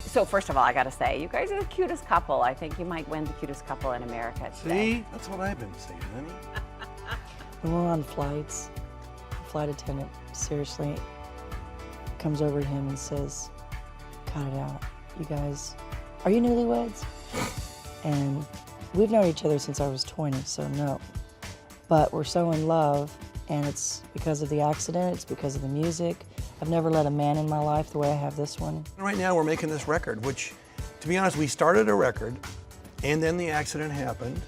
So first of all, I gotta say, you guys are the cutest couple. I think you might win the cutest couple in America today. See, that's what I've been saying, honey. When we're on flights, a flight attendant seriously comes over to him and says, "Cut it out. You guys, are you newlyweds?" And we've known each other since I was 20, so no. But we're so in love, and it's because of the accident, it's because of the music. I've never let a man in my life the way I have this one. Right now we're making this record, which, to be honest, we started a record, and then the accident happened,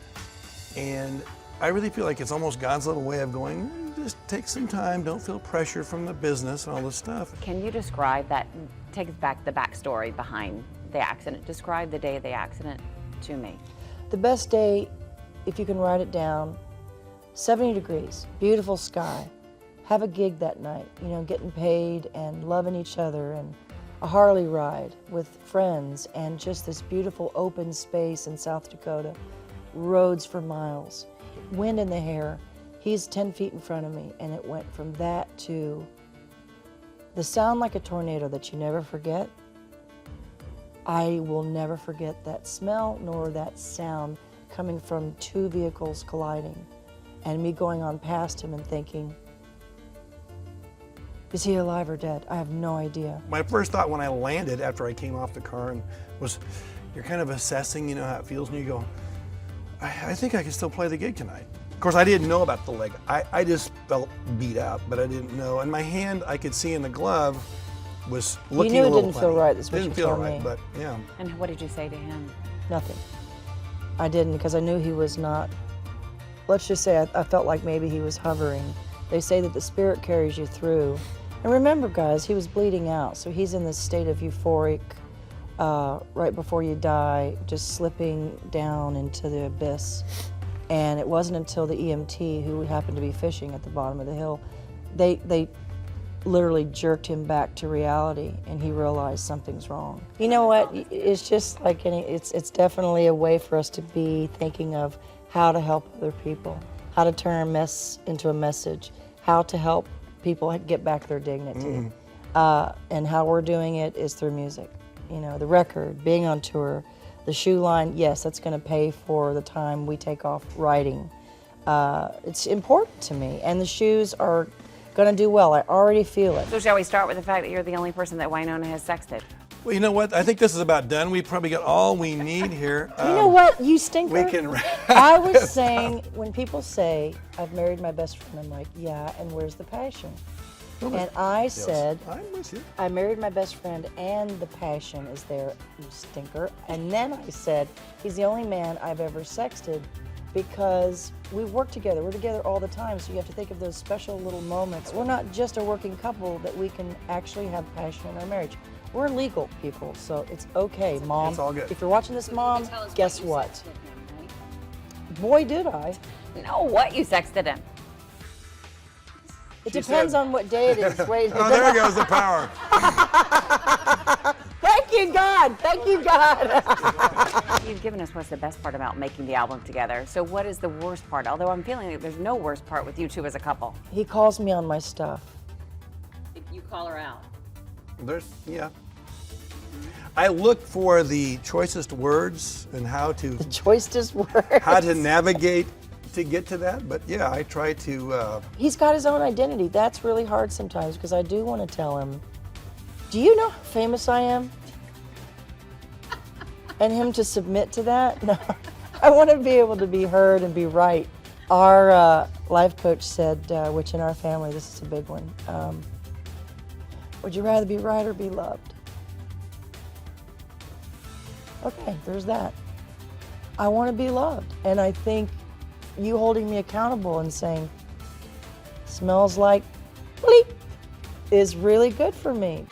and I really feel like it's almost God's little way of going, just take some time, don't feel pressure from the business and all this stuff. Can you describe that, take us back the backstory behind the accident. Describe the day of the accident to me. The best day, if you can write it down, 70 degrees, beautiful sky. Have a gig that night, you know, getting paid and loving each other, and a Harley ride with friends, and just this beautiful open space in South Dakota, roads for miles, wind in the hair. He's 10 feet in front of me, and it went from that to the sound like a tornado that you never forget. I will never forget that smell nor that sound coming from two vehicles colliding, and me going on past him and thinking, is he alive or dead? I have no idea. My first thought when I landed after I came off the car and was, you're kind of assessing, you know, how it feels, and you go, I think I can still play the gig tonight. Of course, I didn't know about the leg. I just felt beat up, but I didn't know. And my hand, I could see in the glove, was looking a little funny. You knew it didn't feel right, that's what you told me. Didn't feel right, but yeah. And what did you say to him? Nothing. I didn't, because I knew he was not, let's just say I felt like maybe he was hovering. They say that the spirit carries you through. And remember, guys, he was bleeding out, so he's in this state of euphoric, right before you die, just slipping down into the abyss. And it wasn't until the EMT, who happened to be fishing at the bottom of the hill, they literally jerked him back to reality, and he realized something's wrong. You know what? It's just like it's definitely a way for us to be thinking of how to help other people, how to turn a mess into a message, how to help people get back their dignity. And how we're doing it is through music. You know, the record, being on tour, the shoe line, yes, that's gonna pay for the time we take off writing. It's important to me, and the shoes are gonna do well. I already feel it. So shall we start with the fact that you're the only person that Wynonna has sexted? Well, you know what? I think this is about done. We probably got all we need here. You know what, you stinker? We can I was saying, when people say, I've married my best friend, I'm like, yeah, and where's the passion? And I said, I'm with you. I married my best friend and the passion is there, you stinker. And then I said, he's the only man I've ever sexted, because we work together, we're together all the time, so you have to think of those special little moments. We're not just a working couple, that we can actually have passion in our marriage. We're legal people, so it's okay, Mom. It's all good. If you're watching this, Mom, guess what? Boy, did I. No, what you sexted him? It depends on what day it is. Wait. Oh, there goes the power. Thank you, God. Thank you, God. You've given us what's the best part about making the album together. So what is the worst part? Although I'm feeling like there's no worst part with you two as a couple. He calls me on my stuff. If you call her out. Yeah. I look for the choicest words and how to The choicest words. how to navigate to get to that. But yeah, I try to. He's got his own identity. That's really hard sometimes, because I do want to tell him, do you know how famous I am? And him to submit to that? No. I want to be able to be heard and be right. Our life coach said, which in our family, this is a big one, would you rather be right or be loved? Okay, there's that. I want to be loved. And I think you holding me accountable and saying, smells like bleep, is really good for me.